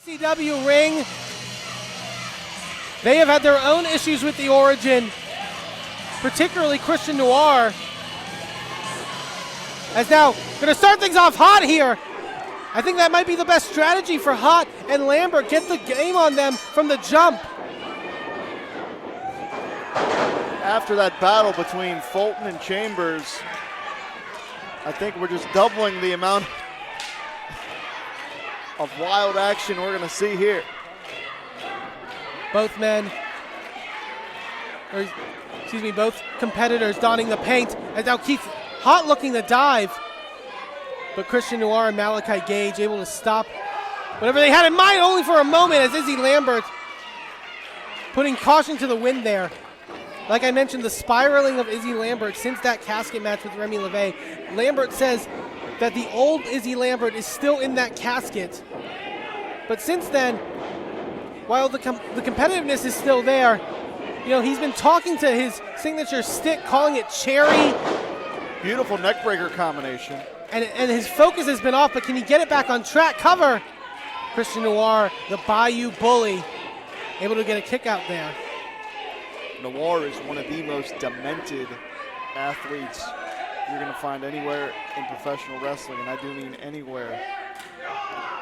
ECW ring. They have had their own issues with the Origin, particularly Christian Noir. As now going to start things off hot here. I think that might be the best strategy for Haught and Lambert. Get the game on them from the jump. After that battle between Fulton and Chambers, I think we're just doubling the amount of wild action we're going to see here. Both competitors donning the paint. And now Keith Haught looking to dive. But Christian Noir and Malakai Gage able to stop whatever they had in mind only for a moment, as Izzy Lambert putting caution to the wind there. Like I mentioned, the spiraling of Izzy Lambert since that casket match with Remy LeVay. Lambert says that the old Izzy Lambert is still in that casket. But since then, while the competitiveness is still there, you know, he's been talking to his signature stick, calling it cherry. Beautiful neckbreaker combination. And his focus has been off, but can he get it back on track? Cover. Christian Noir, the Bayou Bully, able to get a kick out there. Noir is one of the most demented athletes you're going to find anywhere in professional wrestling, and I do mean anywhere.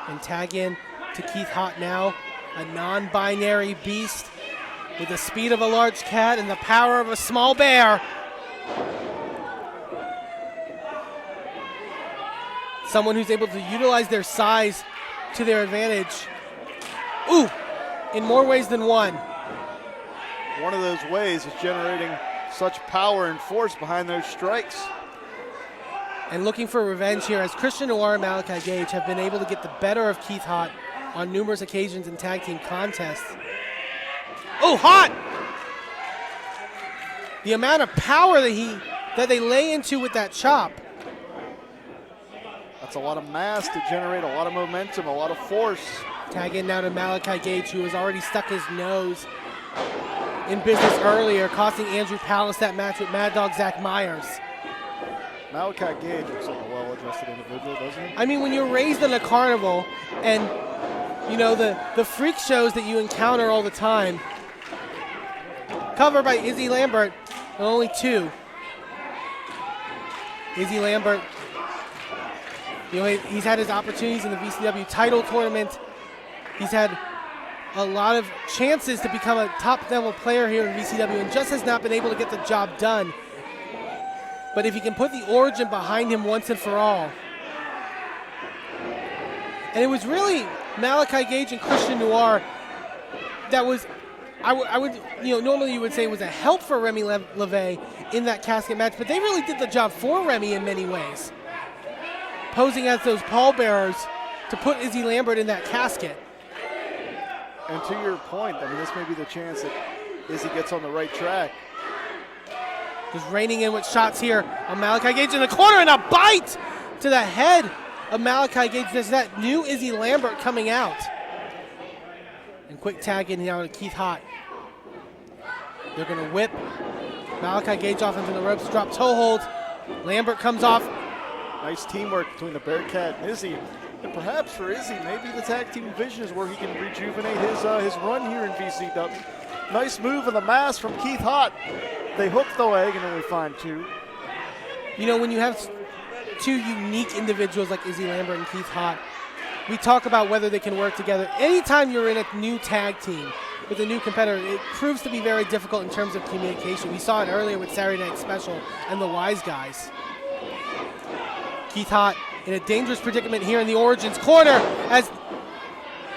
And tag in to Keith Haught now, a non-binary beast with the speed of a large cat and the power of a small bear. Someone who's able to utilize their size to their advantage. Ooh, in more ways than one. One of those ways is generating such power and force behind those strikes. And looking for revenge here, as Christian Noir and Malakai Gage have been able to get the better of Keith Haught on numerous occasions in tag team contests. Oh, Haught! The amount of power that they lay into with that chop. That's a lot of mass to generate a lot of momentum, a lot of force. Tag in now to Malakai Gage, who has already stuck his nose in business earlier, costing Andrew Palace that match with Mad Dog Zach Myers. Malakai Gage looks like a well-adjusted individual, doesn't he? I mean, when you're raised in a carnival and, you know, the freak shows that you encounter all the time, covered by Izzy Lambert, and only two. Izzy Lambert, you know, he's had his opportunities in the VCW title tournament. He's had a lot of chances to become a top-level player here in VCW and just has not been able to get the job done. But if he can put the Origin behind him once and for all. And it was really Malakai Gage and Christian Noir that was, I would, you know, normally you would say was a help for Remy LeVay in that casket match, but they really did the job for Remy in many ways. Posing as those pallbearers to put Izzy Lambert in that casket. And to your point, I mean, this may be the chance that Izzy gets on the right track. Just raining in with shots here on Malakai Gage in the corner, and a bite to the head of Malakai Gage. There's that new Izzy Lambert coming out. And quick tag in now to Keith Haught. They're going to whip Malakai Gage off into the ropes, drop toe hold. Lambert comes off. Nice teamwork between the Bearcat and Izzy. And perhaps for Izzy, maybe the tag team division is where he can rejuvenate his run here in VCW. Nice move of the mask from Keith Haught. They hook the leg and then we find two. You know, when you have two unique individuals like Izzy Lambert and Keith Haught, we talk about whether they can work together. Anytime you're in a new tag team with a new competitor, it proves to be very difficult in terms of communication. We saw it earlier with Saturday Night Special and the Wise Guys. Keith Haught in a dangerous predicament here in the Origins corner as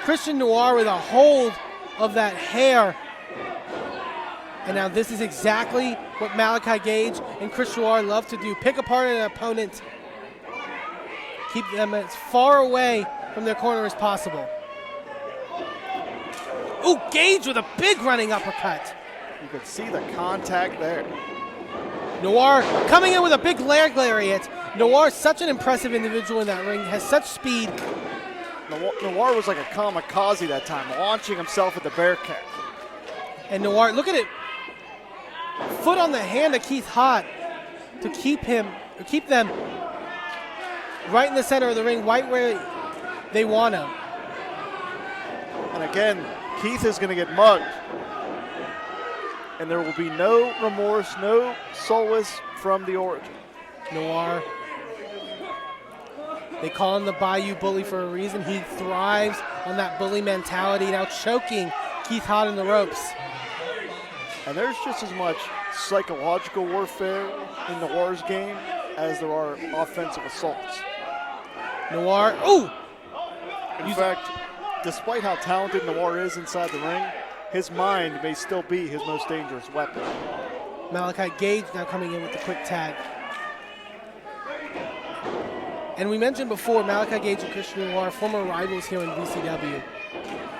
Christian Noir with a hold of that hair. And now this is exactly what Malakai Gage and Christian Noir love to do. Pick apart an opponent. Keep them as far away from their corner as possible. Ooh, Gage with a big running uppercut. You could see the contact there. Noir coming in with a big leg lariat. Noir, such an impressive individual in that ring, has such speed. Noir was like a kamikaze that time, launching himself at the Bearcat. And Noir, look at it. Foot on the hand of Keith Haught to keep them right in the center of the ring, right where they want him. And again, Keith is going to get mugged. And there will be no remorse, no solace from the Origin. Noir. They call him the Bayou Bully for a reason. He thrives on that bully mentality, now choking Keith Haught in the ropes. And there's just as much psychological warfare in Noir's game as there are offensive assaults. Noir, ooh! In fact, despite how talented Noir is inside the ring, his mind may still be his most dangerous weapon. Malakai Gage now coming in with the quick tag. And we mentioned before, Malakai Gage and Christian Noir, former rivals here in VCW.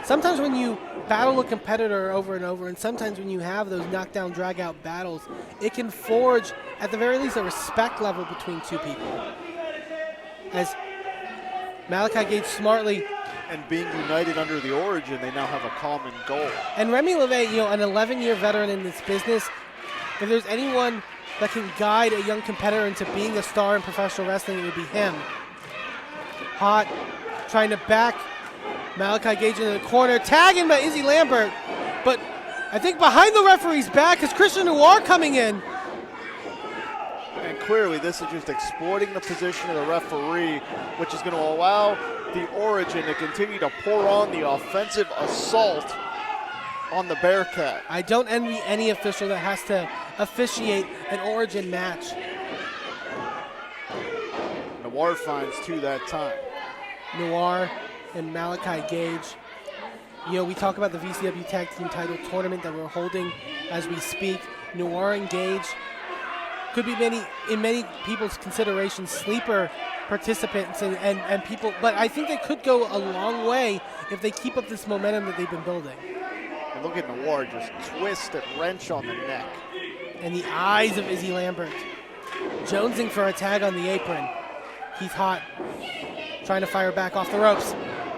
Sometimes when you battle a competitor over and over, and sometimes when you have those knockdown, drag-out battles, it can forge, at the very least, a respect level between two people. As Malakai Gage smartly... And being united under the Origin, they now have a common goal. And Remy LeVay, an 11-year veteran in this business, if there's anyone that can guide a young competitor into being a star in professional wrestling, it would be him. Haught trying to back Malakai Gage into the corner, tagging by Izzy Lambert, but I think behind the referee's back is Christian Noir coming in. And clearly this is just exploiting the position of the referee, which is going to allow the Origin to continue to pour on the offensive assault on the Bearcat. I don't envy any official that has to officiate an Origin match. Noir finds two that time. Noir and Malakai Gage. We talk about the VCW Tag Team Title Tournament that we're holding as we speak. Noir and Gage could be in many people's consideration sleeper participants and people, but I think they could go a long way if they keep up this momentum that they've been building. And look at Noir just twist and wrench on the neck. And the eyes of Izzy Lambert. Jonesing for a tag on the apron. Keith Haught trying to fire back off the ropes.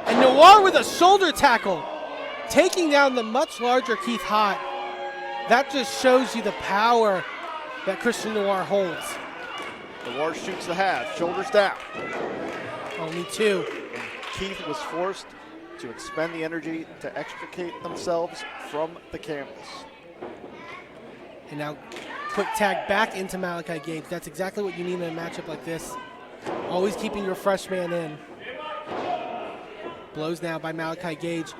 And Noir with a shoulder tackle, taking down the much larger Keith Haught. That just shows you the power that Christian Noir holds. Noir shoots the half, shoulders down. Only two. And Keith was forced to expend the energy to extricate themselves from the canvas. And now quick tag back into Malakai Gage. That's exactly what you need in a matchup like this. Always keeping your fresh man in. Blows now by Malakai Gage.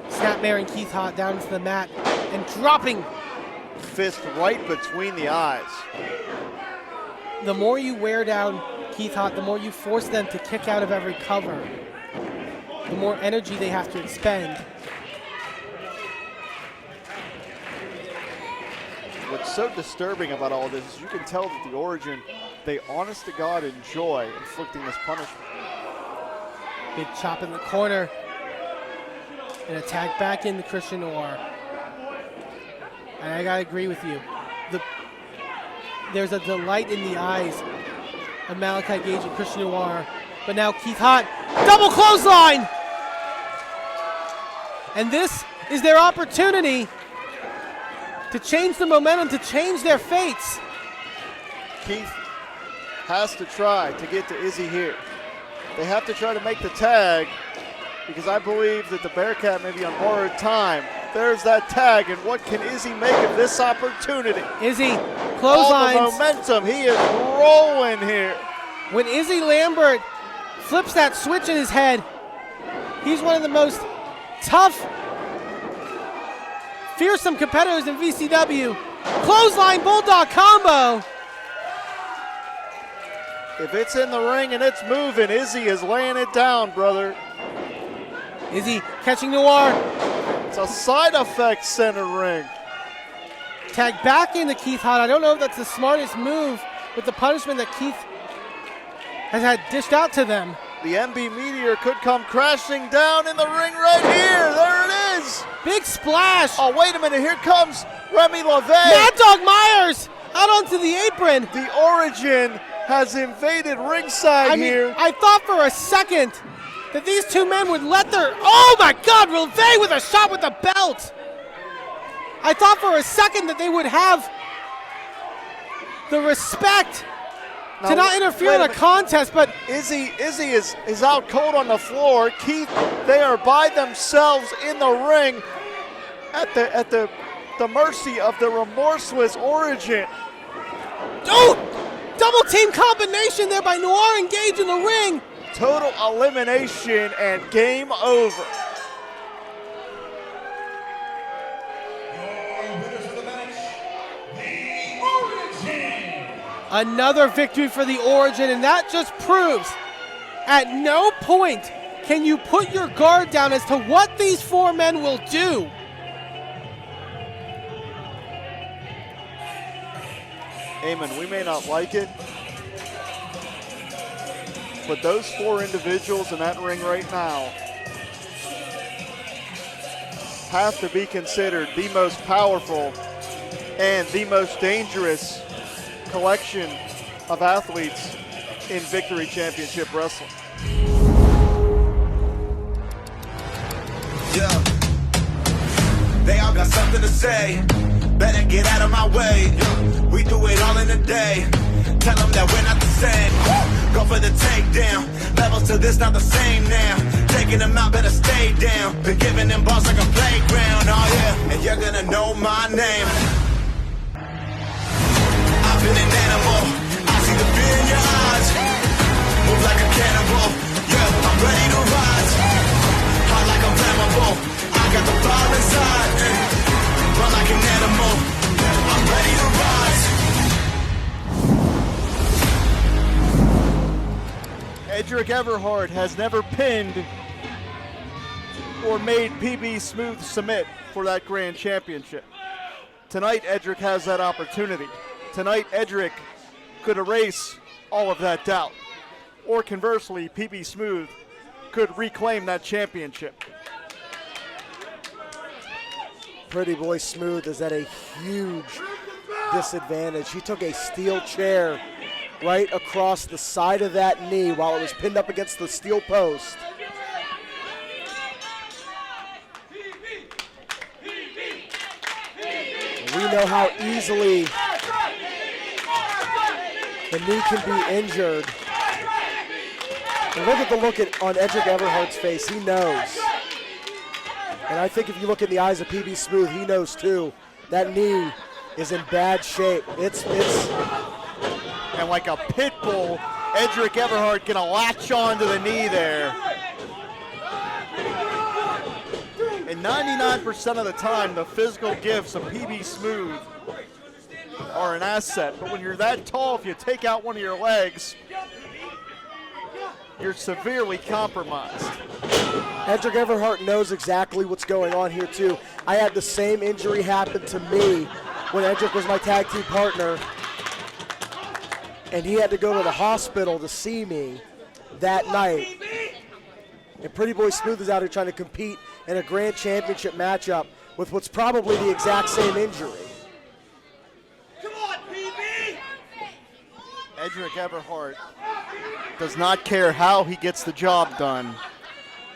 Snapmaring Keith Haught down into the mat and dropping. Fist right between the eyes. The more you wear down Keith Haught, the more you force them to kick out of every cover, the more energy they have to expend. What's so disturbing about all this is you can tell that the Origin, they honest to God enjoy inflicting this punishment. Big chop in the corner. And a tag back into Christian Noir. And I gotta agree with you. There's a delight in the eyes of Malakai Gage and Christian Noir. But now Keith Haught, double clothesline! And this is their opportunity to change the momentum, to change their fates. Keith has to try to get to Izzy here. They have to try to make the tag because I believe that the Bearcat may be on borrowed time. There's that tag, and what can Izzy make of this opportunity? Izzy, clotheslines. All the momentum, he is rolling here. When Izzy Lambert flips that switch in his head, he's one of the most tough, fearsome competitors in VCW. Clothesline Bulldog combo. If it's in the ring and it's moving, Izzy is laying it down, brother. Izzy catching Noir. It's a side effect center ring. Tag back into Keith Haught. I don't know if that's the smartest move with the punishment that Keith has had dished out to them. The MB Meteor could come crashing down in the ring right here. There it is. Big splash. Oh, wait a minute. Here comes Remy LaVey. Mad Dog Myers out onto the apron. The Origin has invaded ringside here. I thought for a second that these two men would let their... Oh, my God. LaVey with a shot with the belt. I thought for a second that they would have the respect to not interfere in a contest, but Izzy is out cold on the floor. Keith, they are by themselves in the ring at the mercy of the remorseless Origin. Oh, double team combination there by Noir and Gage in the ring. Total elimination and game over. Another victory for the Origin, and that just proves at no point can you put your guard down as to what these four men will do. Eamon, we may not like it, but those four individuals in that ring right now have to be considered the most powerful and the most dangerous collection of athletes in Victory Championship Wrestling. Yeah, they all got something to say. Better get out of my way. We do it all in a day. Tell them that we're not the same. Go for the takedown. Levels to this not the same now. Taking them out, better stay down. Been giving them balls like a playground. Oh yeah, and you're gonna know my name. I've been an animal. I see the fear in your eyes. Move like a cannibal. Yeah, I'm ready to rise. Hot like I'm flammable. I got the fire inside. Run like an animal. I'm ready to rise. Edric Everhart has never pinned or made PB Smooth submit for that grand championship. Tonight, Edric has that opportunity. Tonight, Edric could erase all of that doubt. Or conversely, PB Smooth could reclaim that championship. Pretty Boy Smooth is at a huge disadvantage. He took a steel chair right across the side of that knee while it was pinned up against the steel post. We know how easily the knee can be injured. And look at the look on Edric Everhart's face. He knows. And I think if you look in the eyes of PB Smooth, he knows too. That knee is in bad shape. It's and like a pit bull, Edric Everhart gonna latch on to the knee there. And 99% of the time, the physical gifts of PB Smooth are an asset. But when you're that tall, if you take out one of your legs, you're severely compromised. Edric Everhart knows exactly what's going on here too. I had the same injury happen to me when Edric was my tag team partner, and he had to go to the hospital to see me that night. And Pretty Boy Smooth is out here trying to compete in a grand championship matchup with what's probably the exact same injury. Come on, PB! Edric Everhart does not care how he gets the job done.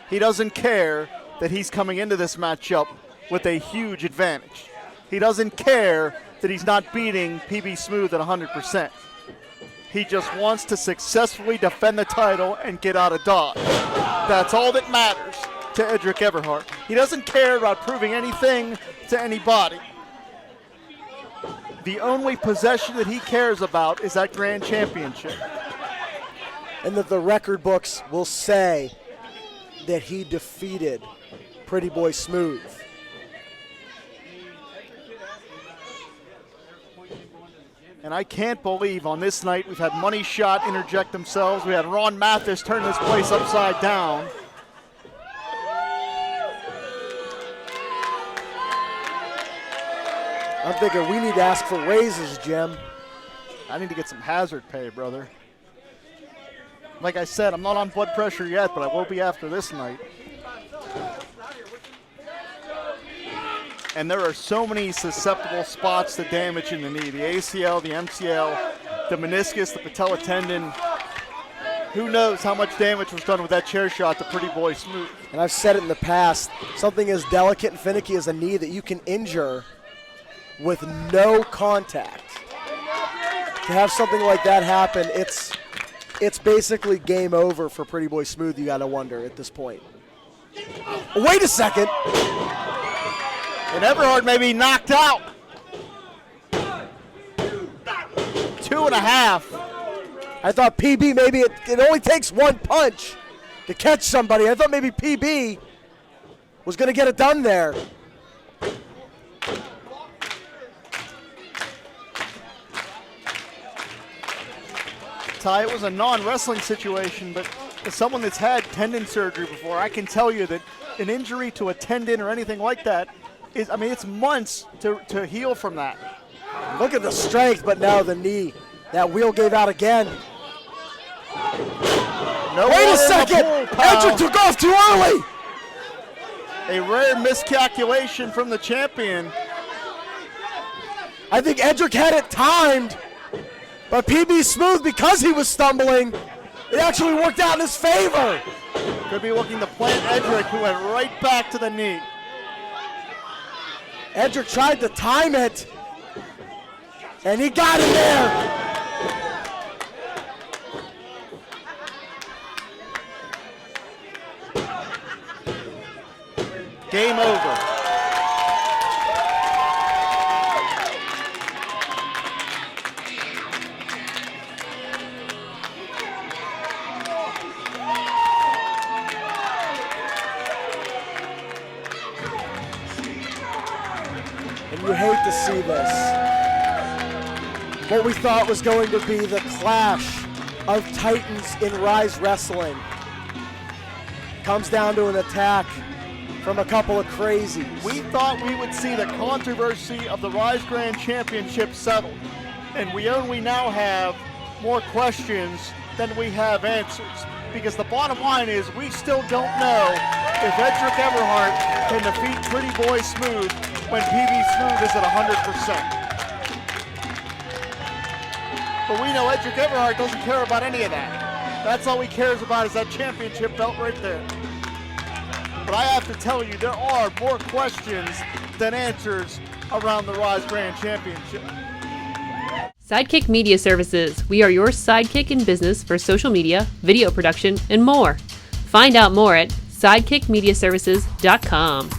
He doesn't care that he's coming into this matchup with a huge advantage. He doesn't care that he's not beating PB Smooth at 100%. He just wants to successfully defend the title and get out of Dodge. That's all that matters to Edric Everhart. He doesn't care about proving anything to anybody. The only possession that he cares about is that grand championship. And that the record books will say that he defeated Pretty Boy Smooth. And I can't believe on this night we've had Money Shot interject themselves. We had Ron Mathis turn this place upside down. I'm thinking we need to ask for raises, Jim. I need to get some hazard pay, brother. Like I said, I'm not on blood pressure yet, but I will be after this night. And there are so many susceptible spots to damage in the knee. The ACL, the MCL, the meniscus, the patella tendon. Who knows how much damage was done with that chair shot to Pretty Boy Smooth. And I've said it in the past, something as delicate and finicky as a knee that you can injure with no contact. To have something like that happen, it's basically game over for Pretty Boy Smooth, you gotta wonder at this point. Wait a second. And Everhard may be knocked out. 2.5. I thought PB, maybe it only takes one punch to catch somebody. I thought maybe PB was going to get it done there. Ty, it was a non-wrestling situation, but as someone that's had tendon surgery before, I can tell you that an injury to a tendon or anything like that is, I mean, it's months to heal from that. Look at the strength, but now the knee. That wheel gave out again. No, wait a second! Edric took off too early! A rare miscalculation from the champion. I think Edric had it timed, but PB Smooth, because he was stumbling, it actually worked out in his favor. Could be looking to plant Edric, who went right back to the knee. Edric tried to time it, and he got in there. Game over. And you hate to see this. What we thought was going to be the clash of titans in Ryse Wrestling comes down to an attack from a couple of crazies. We thought we would see the controversy of the Ryse Grand Championship settled, and we only now have more questions than we have answers, because the bottom line is we still don't know if Edric Everhart can defeat Pretty Boy Smooth when PB Smooth is at 100%. But we know Edric Everhart doesn't care about any of that. That's all he cares about is that championship belt right there. But I have to tell you, there are more questions than answers around the Ryse Grand Championship. Sidekick Media Services. We are your sidekick in business for social media, video production, and more. Find out more at sidekickmediaservices.com.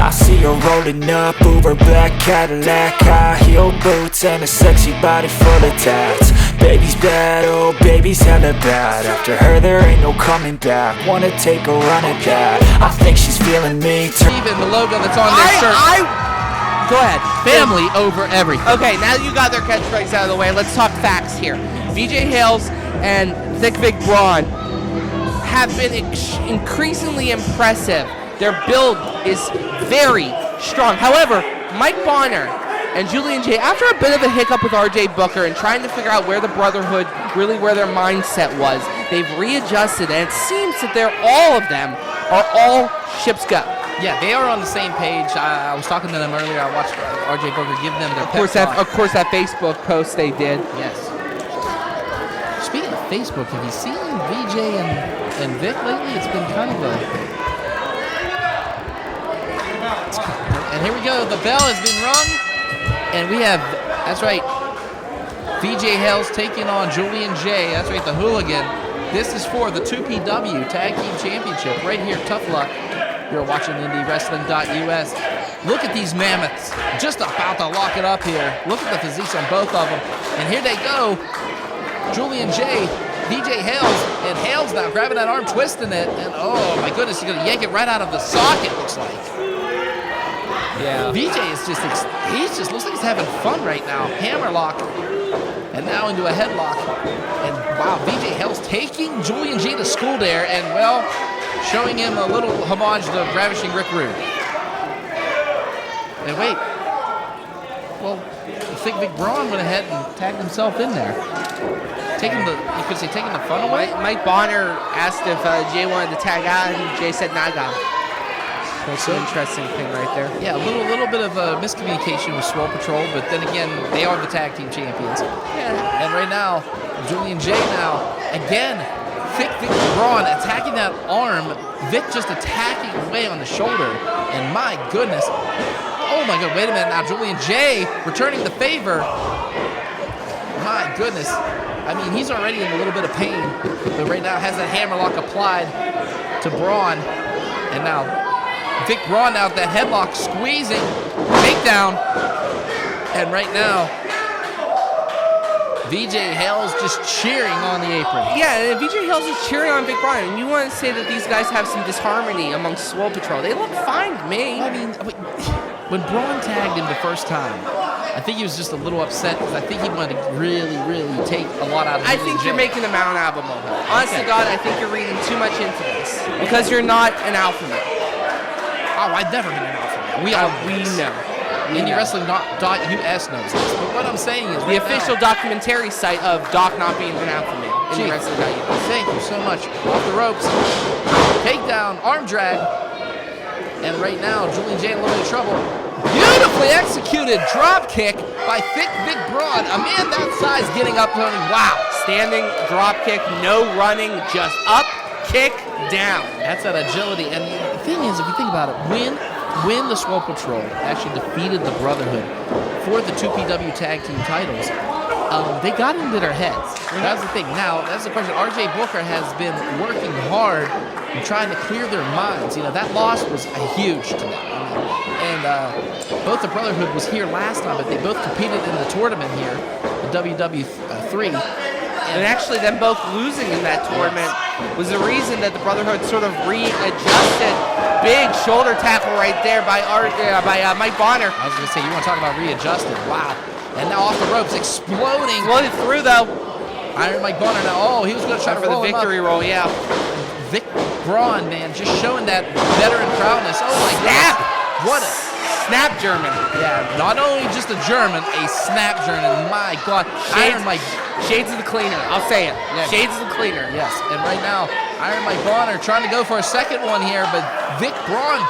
I see her rolling up, Uber black Cadillac, high heel boots and a sexy body full of tats. Baby's bad, oh baby's hella bad. After her there ain't no coming back. Wanna take a run at that. I think she's feeling me. Even the logo that's on their shirt. Go ahead. Family over everything. Okay, now that you got their catchphrase out of the way, let's talk facts here. VJ Hales and Thick Vic Braun have been increasingly impressive. Their build is very strong. However, Mike Bonner and Julian J, after a bit of a hiccup with RJ Booker and trying to figure out where the Brotherhood, really where their mindset was, they've readjusted, and it seems that all of them are all ships go. Yeah, they are on the same page. I was talking to them earlier. I watched RJ Booker give them their Of course, that Facebook post they did. Yes. Speaking of Facebook, have you seen VJ and Vic lately? It's been kind of a... And here we go. The bell has been rung. And we have, that's right, VJ Hales taking on Julian J. That's right, the hooligan. This is for the 2PW Tag Team Championship right here. Tough luck. You're watching IndyWrestling.us. Look at these mammoths. Just about to lock it up here. Look at the physiques on both of them. And here they go. Julian J, VJ Hales, and Hales now grabbing that arm, twisting it. And oh my goodness, he's going to yank it right out of the socket, looks like. Yeah. VJ is just looks like he's having fun right now. Hammerlock, and now into a headlock. And wow, VJ Hales taking Julian J to school there and, well, showing him a little homage to Ravishing Rick Rude. And wait. Well, I think Vic Braun went ahead and tagged himself in there. Taking the fun away? Mike Bonner asked if Jay wanted to tag out, and Jay said naga. That's an interesting thing right there. Yeah, a little bit of a miscommunication with Swole Patrol, but then again, they are the tag team champions. Yeah. And right now, Julian J now, again, Vic Braun attacking that arm, Vic just attacking away on the shoulder, and my goodness. Oh my God, wait a minute now, Julian J returning the favor. My goodness. I mean, he's already in a little bit of pain, but right now has that hammerlock applied to Braun. And now, Vic Braun out that headlock squeezing, takedown. And right now, VJ Hales just cheering on the apron. Yeah, and VJ Hales is cheering on Vic Braun. And you want to say that these guys have some disharmony amongst Swole Patrol. They look fine to me. I mean, when Braun tagged him the first time, I think he was just a little upset because I think he wanted to really, really take a lot out of I think you're making a mountain out of a molehill. Honest to God, I think you're reading too much into this because you're not an alpha male. Oh, I've never been an alpha male. We know. IndyWrestling.us knows this. But what I'm saying is the official documentary site of Doc not being an alpha male. IndyWrestling.us. Thank you so much. Off the ropes. Takedown, arm drag. And right now, Julian J in a little bit of trouble. Beautifully executed drop kick by Vic Braun. A man that size getting up, Tony. Wow. Standing drop kick, no running, just up, kick, down. That's that agility. And the thing is, if you think about it, when the Swole Patrol actually defeated the Brotherhood for the 2PW tag team titles, they got into their heads. That's the thing. Now, that's the question. RJ Booker has been working hard and trying to clear their minds. You know, that loss was huge to them. And both the Brotherhood was here last time, but they both competed in the tournament here, the WW3. And actually, them both losing in that tournament was the reason that the Brotherhood sort of readjusted. Big shoulder tackle right there by Mike Bonner. I was going to say, you want to talk about readjusted. Wow. And now off the ropes, exploding. Exploded through, though. Iron Mike Bonner now. Oh, he was going to try for the victory roll, yeah. Vic Braun, man, just showing that veteran proudness. Oh, my God. What a snap German. Yeah, not only just a German, a snap German. My God. Iron Mike. Shades of the cleaner. I'll say it. Yeah. Shades of the cleaner. Yes. And right now, Iron Mike Bonner trying to go for a second one here, but Vic Braun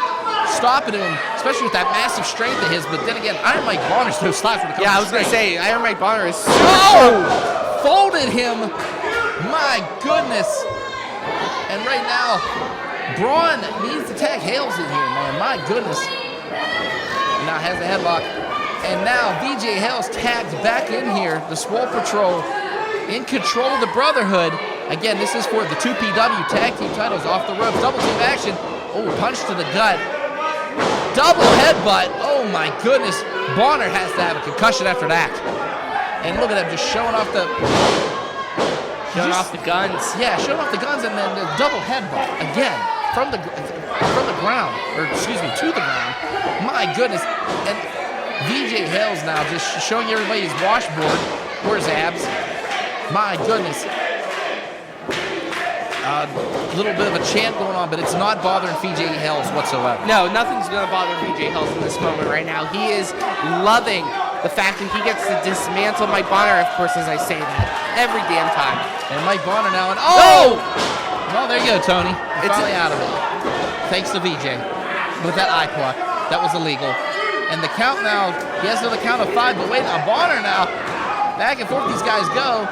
stopping him, especially with that massive strength of his. But then again, Iron Mike Bonner's no slouch when it comes to I was going to say, Iron Mike Bonner is folded him. My goodness. And right now, Braun needs to tag Hales in here, man. My goodness. Now has the headlock. And now VJ Hales tagged back in here. The Swole Patrol in control of the Brotherhood. Again, this is for the 2PW tag team titles off the ropes. Double team action. Oh, punch to the gut. Double headbutt. Oh my goodness. Bonner has to have a concussion after that. And look at him just showing off the guns. Yeah, showing off the guns and then the double headbutt again from the ground, or excuse me, to the ground. My goodness. And VJ Hales now just showing everybody his washboard or his abs. My goodness. A little bit of a chant going on, but it's not bothering VJ Hales whatsoever. No, nothing's going to bother VJ Hales in this moment right now. He is loving the fact that he gets to dismantle Mike Bonner, of course, as I say that, every damn time. And Mike Bonner now, and oh! Well, there you go, Tony. You're finally out of it. Thanks to VJ. With that eye pluck. That was illegal. And the count now, he has another count of 5, but wait, now Bonner now, back and forth these guys go.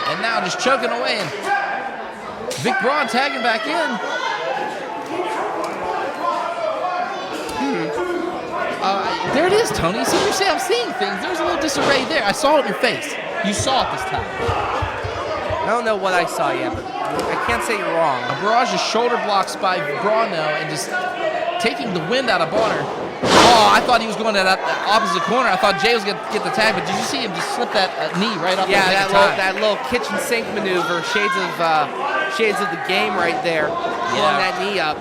And now just choking away, and Vic Braun tagging back in. There it is, Tony. See, you say I'm seeing things. There's a little disarray there. I saw it in your face. You saw it this time. I don't know what I saw yet, but I can't say you're wrong. A barrage of shoulder blocks by Braun now, and just taking the wind out of Bonner. Oh, I thought he was going to that opposite corner. I thought Jay was going to get the tag, but did you see him just slip that knee right up? Yeah, that little kitchen sink maneuver, shades of the game right there, pulling that knee up.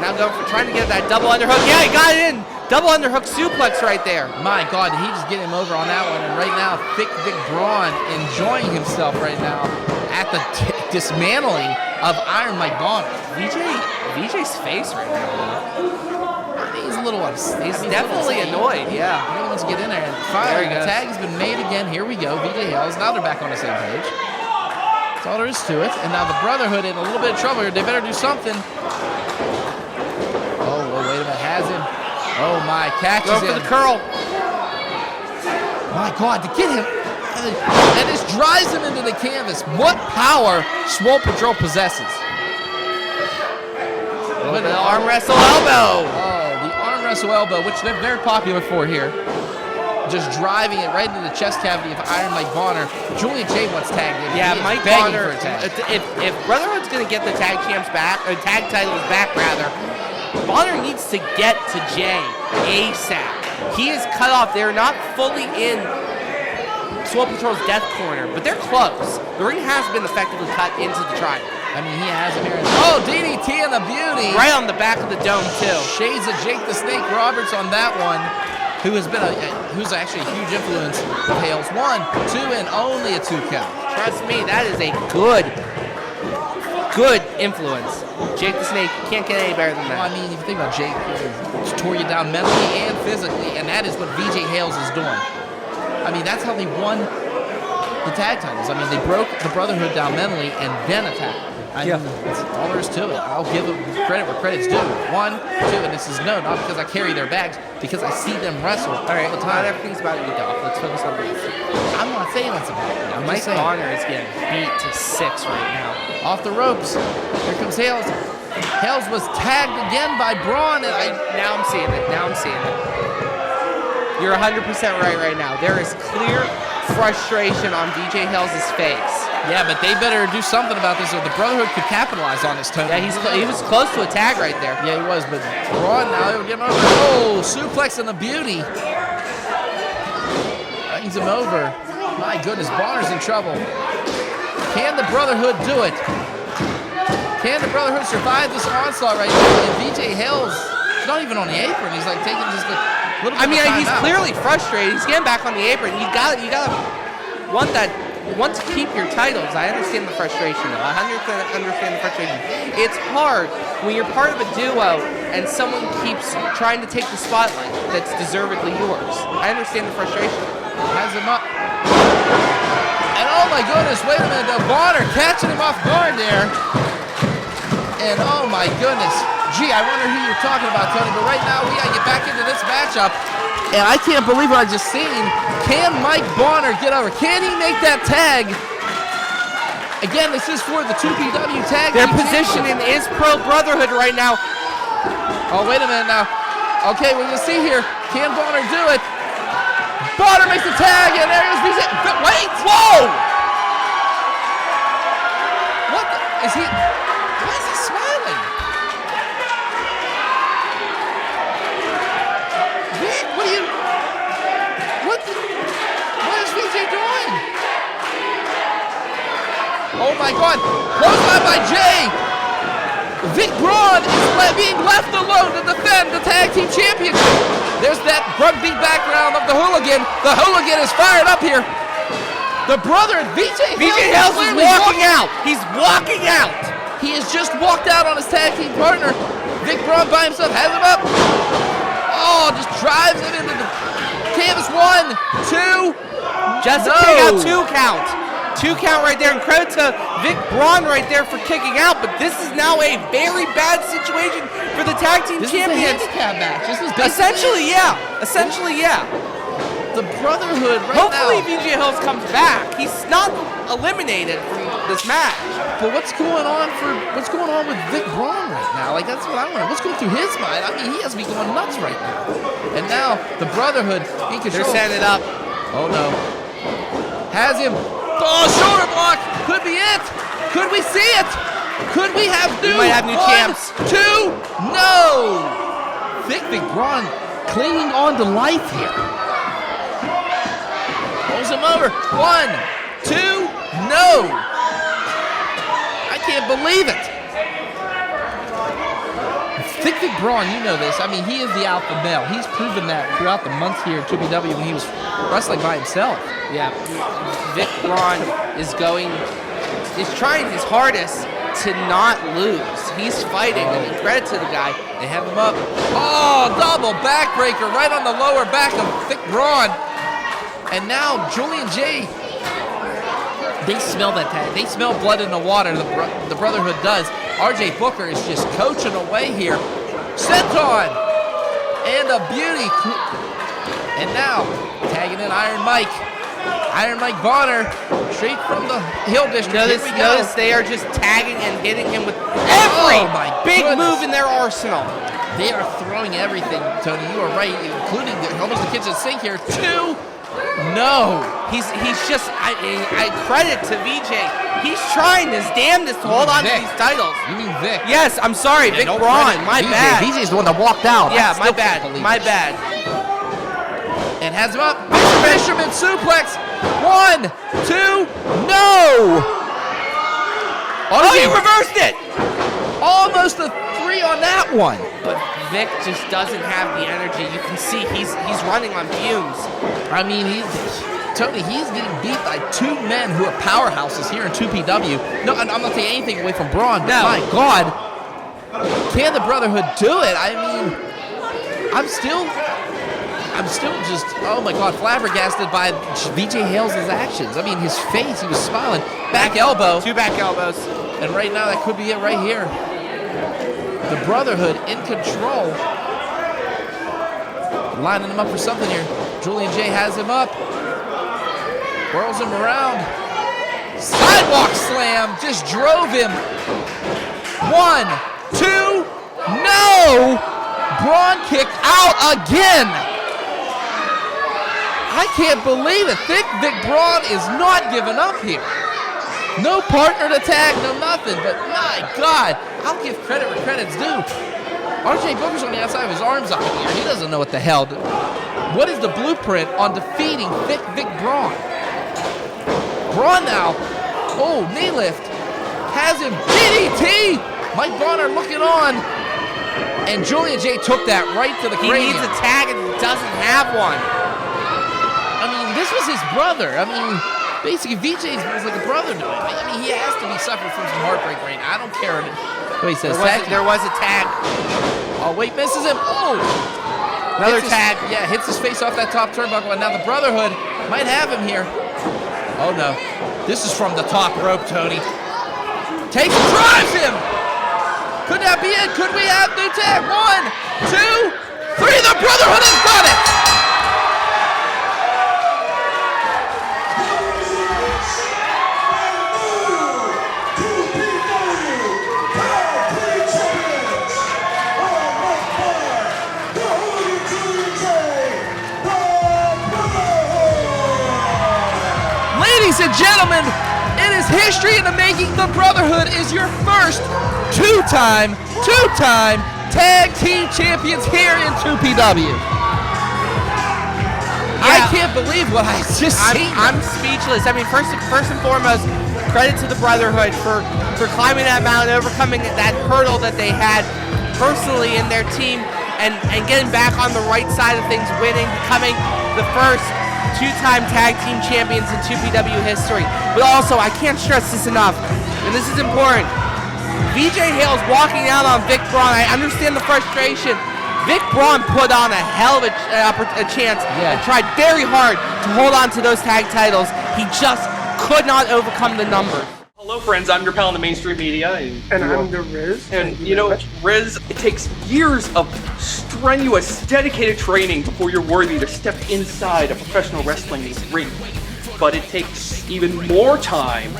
Now going for trying to get that double underhook. Yeah, he got it in. Double underhook suplex right there. My God, he just get him over on that one. And right now, Vic Braun enjoying himself right now at the dismantling of Iron Mike Bonner. VJ's face right now. He's a little upset. He's definitely annoyed. Yeah. He really wants to get in there. And finally, the tag has been made again. Here we go. VJ Hales. Now they're back on the same page. That's all there is to it. And now the Brotherhood in a little bit of trouble here. They better do something. Oh, well, wait a minute. Has him. Oh, my. Catches him. Go for the curl. My God, to get him. And this drives him into the canvas. What power Swole Patrol possesses. With the arm wrestle elbow. Oh, the arm wrestle elbow, which they're very popular for here. Just driving it right into the chest cavity of Iron Mike Bonner. Julian J wants tagged in. Yeah, Mike Bonner. For a tag. If Brotherhood's going to get the tag champs back, or tag titles back rather, Bonner needs to get to Jay ASAP. He is cut off. They're not fully in Swole Patrol's death corner, but they're close. The ring has been effectively cut into the triangle. I mean, he has him here. Oh, DDT and the beauty. Right on the back of the dome, too. Shades of Jake the Snake Roberts on that one, who's actually a huge influence of Hales. 1, 2, and only a 2 count. Trust me, that is a good influence. Jake the Snake can't get any better than that. Well, I mean, if you think about Jake, he tore you down mentally and physically, and that is what VJ Hales is doing. I mean, that's how they won the tag titles. I mean, they broke the Brotherhood down mentally and then attacked. I mean, that's all there is to it. I'll give them credit where credit's due. 1, 2, and this is not because I carry their bags, because I see them wrestle all the time. Not everything's about you, Doc. Let's focus on this. I'm not saying it's about me. Mike Bonner is getting beat to 6 right now. Off the ropes. Here comes Hales. Hales was tagged again by Braun. And now I'm seeing it. You're 100% right now. There is clear frustration on VJ Hales' face. Yeah, but they better do something about this, or the Brotherhood could capitalize on this, Tony. Yeah, he was close to a tag right there. Yeah, he was, but Braun now he'll get him over. Oh, suplex and the beauty. Brings him over. My goodness, Bonner's in trouble. Can the Brotherhood do it? Can the Brotherhood survive this onslaught right now? And VJ Hales, he's not even on the apron. He's like taking just a little bit of time he's out. clearly frustrated. He's getting back on the apron. You got want to keep your titles. I understand the frustration, though. I understand the frustration. It's hard when you're part of a duo and someone keeps trying to take the spotlight that's deservedly yours. I understand the frustration. Has him up. And oh my goodness, wait a minute, Bonner catching him off guard there. And oh my goodness. Gee, I wonder who you're talking about, Tony, but right now we gotta get back into this matchup. And I can't believe what I just seen. Can Mike Bonner get over? Can he make that tag? Again, this is for the 2PW tag. Their positioning is pro Brotherhood right now. Oh, wait a minute now. Okay, we're gonna see here. Can Bonner do it? Bonner makes the tag, and there goes VJ. Wait! Whoa! What is he? Why is he smiling? What are you? What is VJ doing? Oh my God! Clothesline by Jay. Vic Braun is being left alone to defend the tag team championship. There's that rugby background of the hooligan. The hooligan is fired up here. The brother, VJ Hales is walking out. He's walking out. He has just walked out on his tag team partner. Vic Braun by himself has him up. Oh, just drives him into the canvas. 1, 2. Just a kick out, 2 count. 2 count right there, and credit to Vic Braun right there for kicking out, but this is now a very bad situation for the tag team champions. This is a handicap match. This is Essentially, yeah. The Brotherhood right Hopefully now. VJ Hales comes back. He's not eliminated from this match. But what's going on with Vic Braun right now? Like, that's what I want. What's going through his mind? I mean, he has to be going nuts right now. And now the Brotherhood in control. They're setting it up. Oh no. Has him. Oh, shoulder block. Could be it. Could we see it? Could we have new? We might have new champs. 1, 2. No. Vic Braun clinging on to life here. Pulls him over. 1, 2. No. I can't believe it. Vic Braun, you know this. I mean, he is the alpha male. He's proven that throughout the months here at 2PW when he was wrestling by himself. Yeah, Vic Braun is going to is trying his hardest to not lose. He's fighting, and credit to the guy. They have him up. Oh, double backbreaker right on the lower back of Thick Braun. And now Julian J. They smell that tag. They smell blood in the water. The Brotherhood does. RJ Booker is just coaching away here. Senton and a beauty. And now tagging in Iron Mike. Iron Mike Bonner, straight from the Hill District. Notice they are just tagging and hitting him with every big move in their arsenal. They are throwing everything, Tony. You are right, including almost the kitchen sink here. 2. No. He's just, I credit to VJ. He's trying his damnedest to hold on to these titles. You mean Vic? Yes, I'm sorry, Vic Braun. My bad. VJ's the one that walked out. Yeah, my bad. My bad. And has him up. Fisherman suplex. 1, 2, no! Oh, he reversed it! Almost a 3 on that one. But Vic just doesn't have the energy. You can see he's running on fumes. I mean, Tony, he's getting beat by 2 men who are powerhouses here in 2PW. No, I'm not taking anything away from Braun, but my God, can the Brotherhood do it? I mean, I'm still just, oh my God, flabbergasted by VJ Hales' actions. I mean, his face, he was smiling. Back elbow. 2 back elbows. And right now, that could be it right here. The Brotherhood in control. Lining him up for something here. Julian J has him up. Whirls him around. Sidewalk slam. Just drove him. 1, 2, no! Braun kicked out again. I can't believe it. Thick Vic Braun is not giving up here. No partner to tag, no nothing, but my God, I'll give credit where credit's due. RJ Booker's on the outside of his arms up in here. He doesn't know what the hell. What is the blueprint on defeating Thick Vic Braun? Braun now, oh, knee lift, has him DDT. Mike Bonner looking on, and Julian J took that right to the cranium. He needs a tag and he doesn't have one. I mean, this was his brother. I mean, basically, VJ was like a brother to him. I mean, he has to be suffering from some heartbreak right now. I don't care. Wait, he says there was a tag. Oh, wait, misses him. Oh! Another tag. Yeah, hits his face off that top turnbuckle, and now the Brotherhood might have him here. Oh, no. This is from the top rope, Tony. Takes and drives him! Could that be it? Could we have new tag? 1, 2, 3. The Brotherhood has done it! Ladies and gentlemen, it is history in the making. The Brotherhood is your first two-time tag team champions here in 2PW. I can't believe what I just seen. I'm speechless. I mean, first and foremost, credit to the Brotherhood for climbing that mountain, overcoming that hurdle that they had personally in their team, and getting back on the right side of things, winning, becoming the first 2-time tag team champions in 2PW history. But also, I can't stress this enough, and this is important. VJ Hales walking out on Vic Braun. I understand the frustration. Vic Braun put on a hell of a chance and tried very hard to hold on to those tag titles. He just could not overcome the numbers. Hello friends, I'm your pal in the mainstream media. And I'm the Riz. And you know, Riz, it takes years of strenuous, dedicated training before you're worthy to step inside a professional wrestling ring. But it takes even more time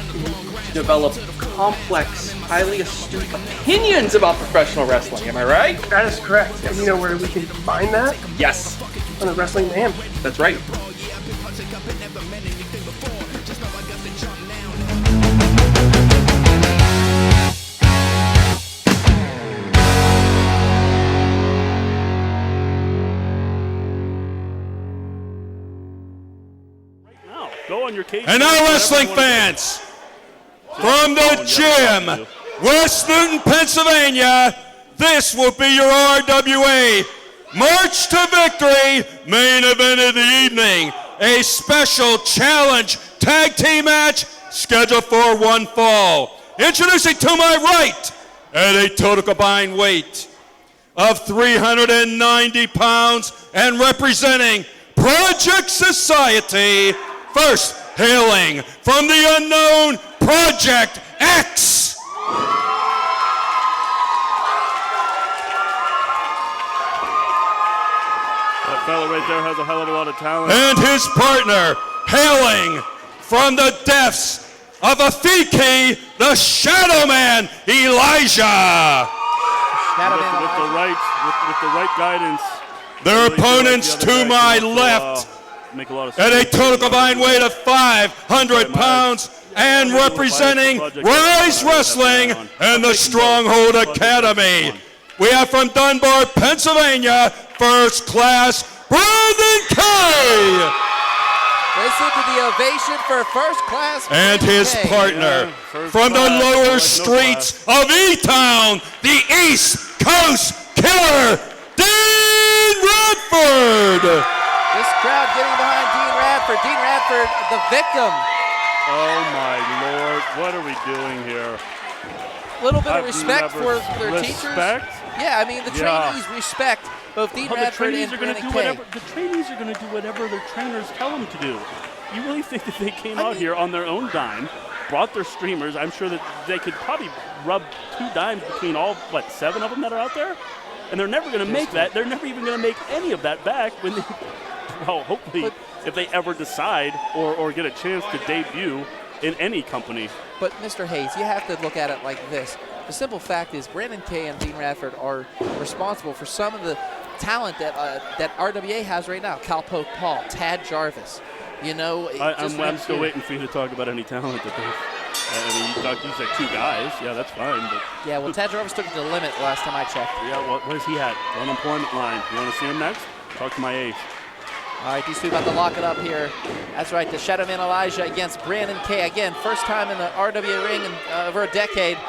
to develop complex, highly astute opinions about professional wrestling. Am I right? That is correct. Yes. And you know where we can find that? Yes. On the Wrestling Mayhem. That's right. And now, wrestling fans, from the gym, West Newton, Pennsylvania, this will be your RWA March to Victory main event of the evening. A special challenge tag team match scheduled for one fall. Introducing to my right, at a total combined weight of 390 pounds and representing Project Society, first hailing from the unknown Project X. That fella right there has a hell of a lot of talent. And his partner, hailing from the depths of Afiki, the Shadow Man, Elijah. With the right guidance. Their opponents to my left, at a total combined weight of 500 pounds and representing Ryse Wrestling and the Stronghold Academy. We have from Dunbar, Pennsylvania, first class, Brotherhood and K. Listen to the ovation for first class. And his partner from the lower streets of E-Town, the East Coast Killer, Dean Radford. This crowd getting behind Dean Radford. Dean Radford, the victim. Oh my Lord, what are we doing here? A little bit of respect for their teachers. Respect? Yeah, I mean the trainees respect both Dean Radford and Brandon K. The trainees are going to do whatever their trainers tell them to do. You really think that they came out here on their own dime, brought their streamers? I'm sure that they could probably rub 2 dimes between all, 7 of them that are out there? And they're never going to make that. They're never even going to make any of that back when they, well, hopefully, if they ever decide or get a chance to debut in any company. But Mr. Hayes, you have to look at it like this. The simple fact is Brandon K and Dean Radford are responsible for some of the talent that RWA has right now. Cowpoke Paul, Tad Jarvis. You know, I'm still waiting for you to talk about any talent that they've. I mean, you said 2 guys. Yeah, that's fine. But yeah, well, Tad Jarvis took it to the limit last time I checked. Yeah, where's he at? Unemployment line. You want to see him next? Talk to my ace. All right, these two about to lock it up here. That's right, the Shadow Man Elijah against Brandon K. Again, first time in the RWA ring in over a decade.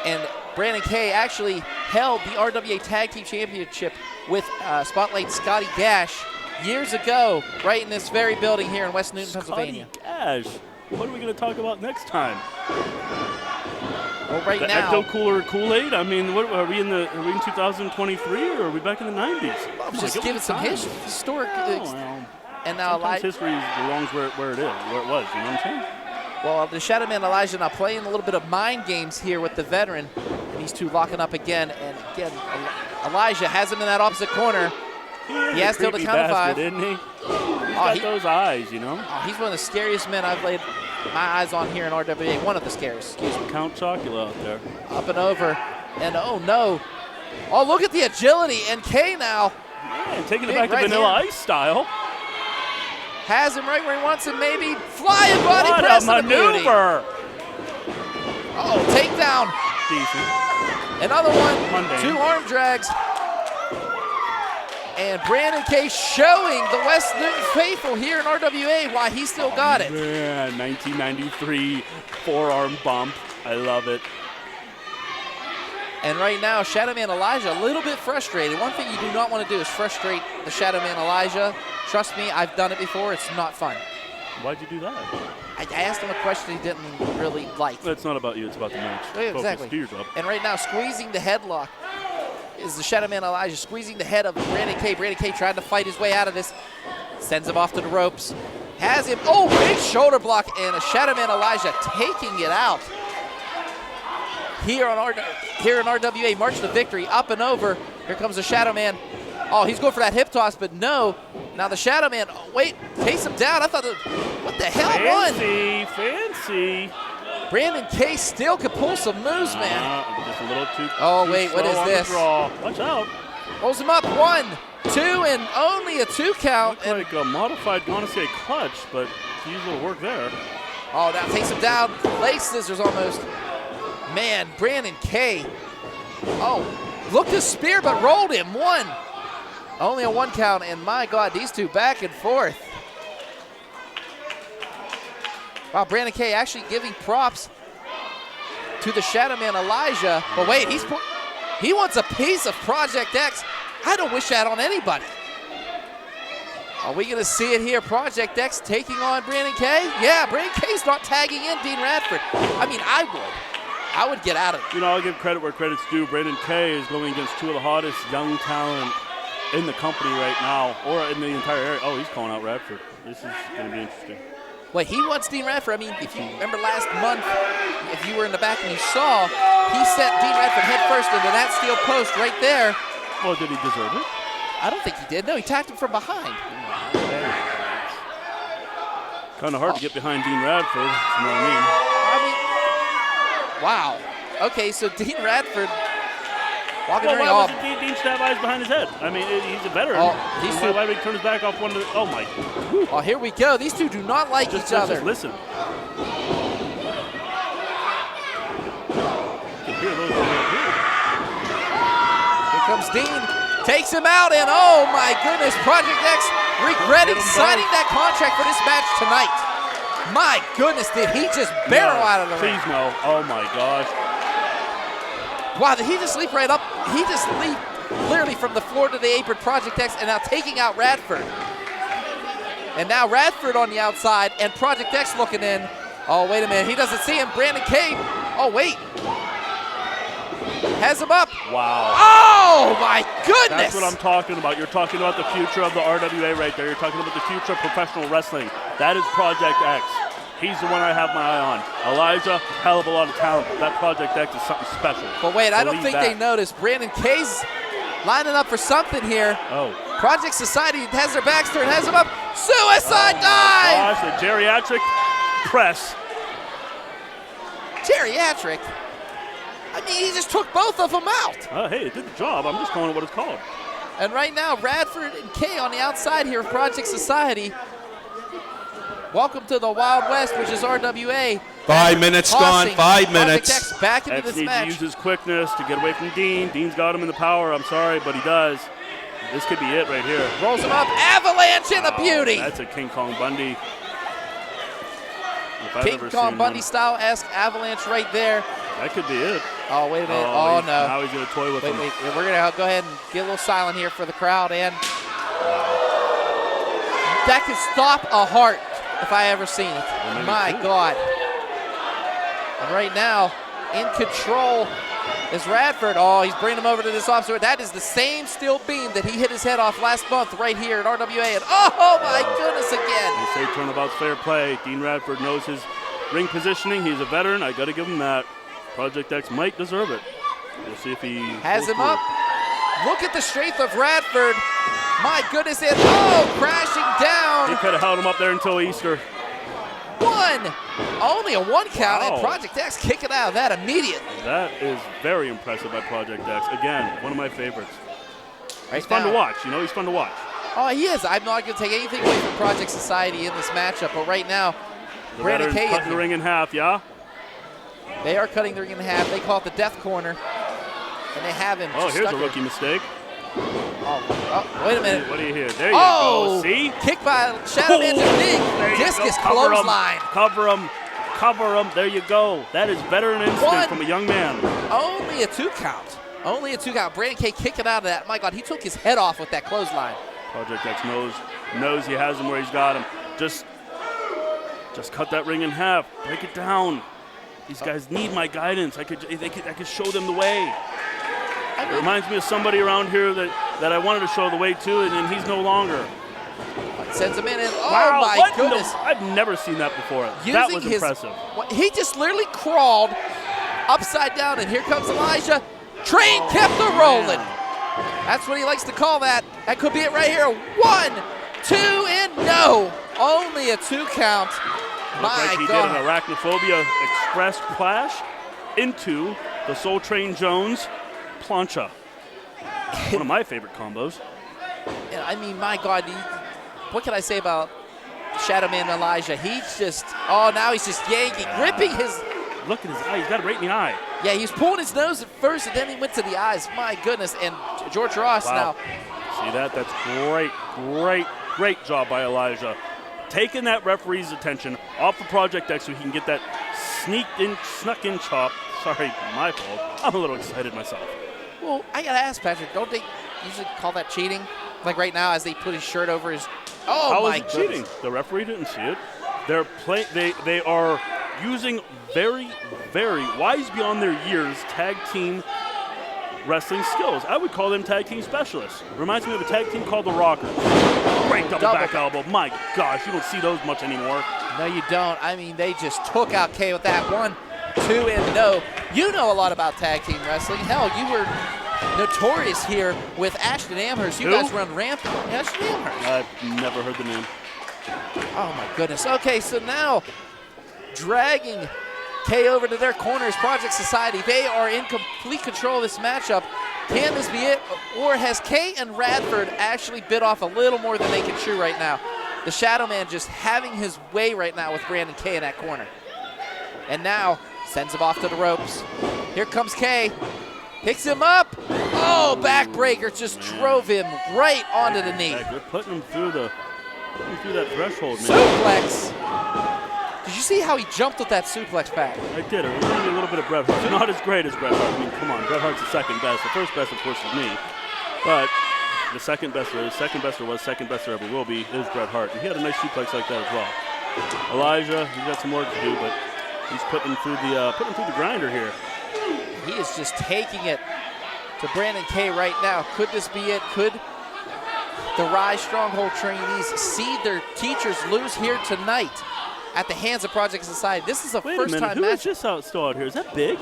And Brandon K actually held the RWA Tag Team Championship with Spotlight Scotty Gash years ago, right in this very building here in West Newton, Pennsylvania. Gash. What are we going to talk about next time? Well, right the now, Ecto Cooler Kool-Aid. I mean, what are we in 2023 or are we back in the 90s? I'm just giving some historic. And now sometimes history belongs where it is, where it was. You know what I'm saying? Well, the Shadow Man Elijah now playing a little bit of mind games here with the veteran. And these two locking up again. And again, Elijah has him in that opposite corner. He has still the count of 5. Isn't he? He's got those eyes, you know. He's one of the scariest men I've laid my eyes on here in RWA. One of the scariest, excuse me. Count Chocula out there. Up and over. And oh no. Oh, look at the agility. And K now. Man, taking it back to Vanilla Ice style. Has him right where he wants him, maybe. Flying body press. What a maneuver. Oh, takedown. Decent. Another one. Mundane. 2 arm drags. And Brandon K showing the West Newton faithful here in RWA why he still got it. Man, 1993 forearm bump. I love it. And right now, Shadow Man Elijah a little bit frustrated. One thing you do not want to do is frustrate the Shadow Man Elijah. Trust me, I've done it before. It's not fun. Why'd you do that? I asked him a question he didn't really like. It's not about you. It's about the match. Yeah, exactly. Do your job. And right now, squeezing the headlock is the Shadow Man Elijah, squeezing the head of Brandon K. Brandon K trying to fight his way out of this. Sends him off to the ropes. Has him. Oh, big shoulder block. And a Shadow Man Elijah taking it out. Here in RWA, March to victory, up and over. Here comes the Shadow Man. Oh, he's going for that hip toss, but no. Now the Shadow Man, oh, wait, chase him down. I thought, what the hell? Fancy. Brandon K still could pull some moves, man. Just a little too. Oh, wait, what is this? Watch out. Pulls him up, 1, 2, and only a 2 count. Looks like a modified, gonna say clutch, but he used a little work there. Oh, now takes him down. Leg scissors almost. Man, Brandon K. Oh, looked to spear, but rolled him. 1. Only a 1 count, and my God, these two back and forth. Wow, Brandon K actually giving props to the Shadow Man Elijah. But wait, he wants a piece of Project X. I don't wish that on anybody. Are we going to see it here? Project X taking on Brandon K? Yeah, Brandon K's not tagging in Dean Radford. I mean, I would get out of it. You know, I'll give credit where credit's due. Brandon K is going against two of the hottest young talent in the company right now, or in the entire area. Oh, he's calling out Radford. This is going to be interesting. Well, he wants Dean Radford. I mean, if you remember last month, if you were in the back and you saw, he sent Dean Radford head first into that steel post right there. Well, did he deserve it? I don't think he did. No, he tacked him from behind. Kind of hard to get behind Dean Radford, you know what I mean, wow. Okay, so Dean Radford walking well, the ring why off. wasn't Dean stab eyes behind his head? I mean, he's a veteran. Why would he turn his back off one of the, oh my. Oh, here we go. These two do not like each other. Just listen. You can hear those over here. Here comes Dean. Takes him out, and oh my goodness, Project X regretting signing that contract for this match tonight. My goodness, did he just barrel out of the ring? Please no. Oh my gosh. Wow, did he just leap right up? He just leaped clearly from the floor to the apron, Project X, and now taking out Radford. And now Radford on the outside, and Project X looking in. Oh, wait a minute, he doesn't see him. Brandon K, oh wait. Has him up. Wow. Oh my goodness. That's what I'm talking about. You're talking about the future of the RWA right there. You're talking about the future of professional wrestling. That is Project X. He's the one I have my eye on. Elijah, hell of a lot of talent. That Project X is something special. But wait, I don't think they noticed. Brandon K's lining up for something here. Oh. Project Society has their backs turned, has him up. Suicide dive! Gosh, the geriatric press. Geriatric? I mean, he just took both of them out. Hey, it did the job. I'm just calling it what it's called. And right now, Radford and K on the outside here of Project Society. Welcome to the Wild West, which is RWA. 5 minutes gone, 5 minutes. Project X back into this match. Needs to use his quickness to get away from Dean. Dean's got him in the power. I'm sorry, but he does. This could be it right here. Rolls him up. Avalanche in a beauty. That's a King Kong Bundy. King Kong Bundy style-esque avalanche right there. That could be it. Oh, wait a minute. Oh, no. Now he's going to toy with him. Wait. We're going to go ahead and get a little silent here for the crowd. And that could stop a heart if I ever seen it. My God. And right now, in control is Radford. Oh, he's bringing him over to this officer. That is the same steel beam that he hit his head off last month right here at RWA. And oh, my goodness, again. They say turnabout's fair play. Dean Radford knows his ring positioning. He's a veteran. I got to give him that. Project X might deserve it. We'll see if he has him up. Look at the strength of Radford. My goodness, and oh, crashing down. He could have held him up there until Easter. Only a one count, and Project X kicking out of that immediately. That is very impressive by Project X. Again, one of my favorites. Right he's fun to watch. You know, he's fun to watch. Oh, he is. I'm not going to take anything away from Project Society in this matchup, but right now, the Brandon K cutting the ring in half, yeah? They are cutting the ring in half. They call it the death corner, and they have him. Oh, here's a rookie mistake. Oh, wait a minute. What do you hear? There you go. See? Kick by Shadow Man's a big discus clothesline. Cover him. There you go. That is veteran instinct from a young man. Only a 2 count. Brandon K kicking out of that. My God, he took his head off with that clothesline. Project X knows he has him where he's got him. Just cut that ring in half. Break it down. These guys need my guidance. I could show them the way. It reminds me of somebody around here that I wanted to show the way to, and he's no longer. Sends him in, and wow, my goodness. I've never seen that before. That was impressive. He just literally crawled upside down, and here comes Elijah. Train kept her rolling. That's what he likes to call that. That could be it right here. 1, 2, and no. Only a 2 count. My he God. did an arachnophobia express splash into the Soul Train Jones plancha. One of my favorite combos. And I mean, my God, what can I say about Shadow Man Elijah? He's just, now he's just yanking, gripping his. Look at his eye. He's got it right in the eye. Yeah, he was pulling his nose at first, and then he went to the eyes. My goodness. And ChurchRyse now. See that? That's great job by Elijah. Taking that referee's attention off of Project X so he can get that snuck in chop. Sorry, my fault. I'm a little excited myself. Well, I got to ask, Patrick, don't they usually call that cheating? Like right now, as they put his shirt over his Oh, How my is it cheating? The referee didn't see it. They are using very, very wise beyond their years tag team wrestling skills. I would call them tag team specialists. Reminds me of a tag team called the Rockers. Great double back elbow. My gosh, you don't see those much anymore. No, you don't. I mean, they just took out K with that 1, 2, and no. You know a lot about tag team wrestling. Hell, you were notorious here with Ashton Amherst. You guys run Rampant. Ashton Amherst. I've never heard the name. Oh, my goodness. Okay, so now dragging K over to their corners, Project Society. They are in complete control of this matchup. Can this be it? Or has K and Radford actually bit off a little more than they can chew right now? The Shadow Man just having his way right now with Brandon K in that corner. And now sends him off to the ropes. Here comes K. Picks him up. Oh, backbreaker just drove him right onto the knee. They're putting him through that threshold, man. Suplex. Did you see how he jumped with that suplex back? I did. It reminded me a little bit of Bret Hart. Not as great as Bret Hart. I mean, come on. Bret Hart's the second best. The first best, of course, is me. But the second best there ever will be, is Bret Hart. And he had a nice suplex like that as well. Elijah, he's got some work to do, but he's putting him through the grinder here. He is just taking it to Brandon K right now. Could this be it? Could the Ryse Stronghold trainees see their teachers lose here tonight at the hands of Project Society? This is a first-time match. Who is this still out here? Is that Big?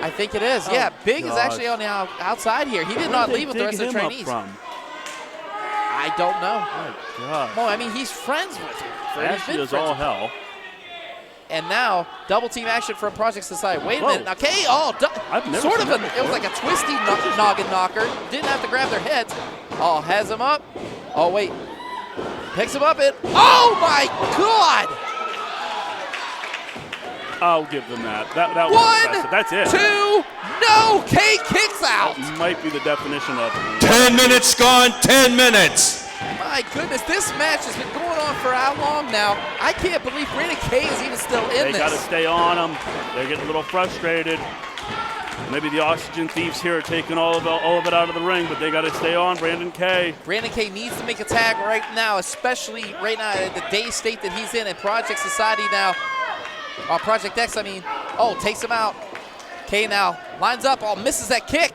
I think it is. Yeah, Big is actually on the outside here. He did not leave with the rest of the trainees. I don't know. My God. Well, I mean, he's friends with him. Ashley is all hell. And now, double team action from Project Society. Wait a minute. Now, K, it was like a twisty noggin knocker. Didn't have to grab their heads. Oh, has him up. Oh, wait. Picks him up and, oh my God! I'll give them that. That was impressive. That's it. 2, no, K kicks out. That might be the definition of it. 10 minutes gone, 10 minutes. My goodness, this match has been going on for how long now? I can't believe Brandon K is even still in this. They got to stay on them. They're getting a little frustrated. Maybe the oxygen thieves here are taking all of it out of the ring, but they got to stay on Brandon K. Brandon K needs to make a tag right now, especially right now in the day state that he's in. And Project Society now, Project X, I mean, takes him out. K now lines up, misses that kick.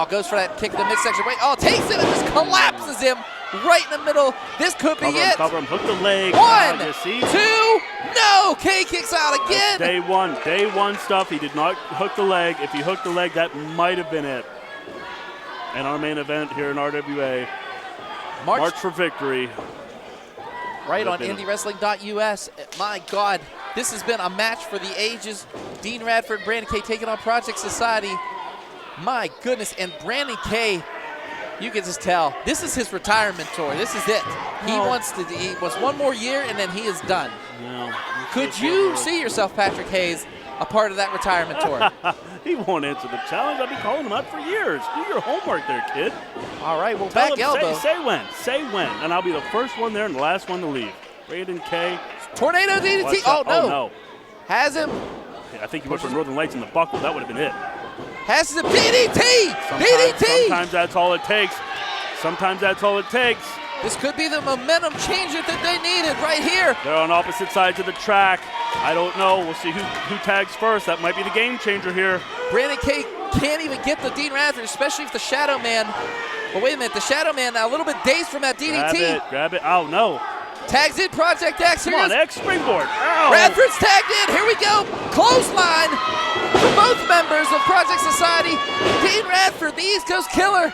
Goes for that kick in the midsection. Wait, takes him and just collapses him right in the middle. This could be it. Cover him, hook the leg. 1, you see? 2, no, K kicks out again. That's day one stuff. He did not hook the leg. If he hooked the leg, that might have been it. And our main event here in RWA, March for Victory. Right on IndyWrestling.us. My God, this has been a match for the ages. Dean Radford, Brandon K taking on Project Society. My goodness, and Brandon K, you can just tell, this is his retirement tour. This is it. He wants one more year, and then he is done. No. Could you see yourself, Patrick Hayes, a part of that retirement tour? He won't answer the challenge. I've been calling him out for years. Do your homework there, kid. All right, well, Tell back him, elbow. Say when, and I'll be the first one there and the last one to leave. Brandon K. Tornado DDT. Oh, no. Has him. I think he went for Northern Lights in the buckle. That would have been it. Has him. DDT. DDT. Sometimes that's all it takes. This could be the momentum changer that they needed right here. They're on opposite sides of the track. I don't know. We'll see who tags first. That might be the game changer here. Brandon K can't even get the Dean Radford, especially if the Shadow Man. But wait a minute, the Shadow Man now a little bit dazed from that DDT. Grab it. Oh, no. Tags in Project X. Come on, X springboard. Ow. Radford's tagged in. Here we go. Clothesline for both members of Project Society. Dean Radford, the East Coast Killer.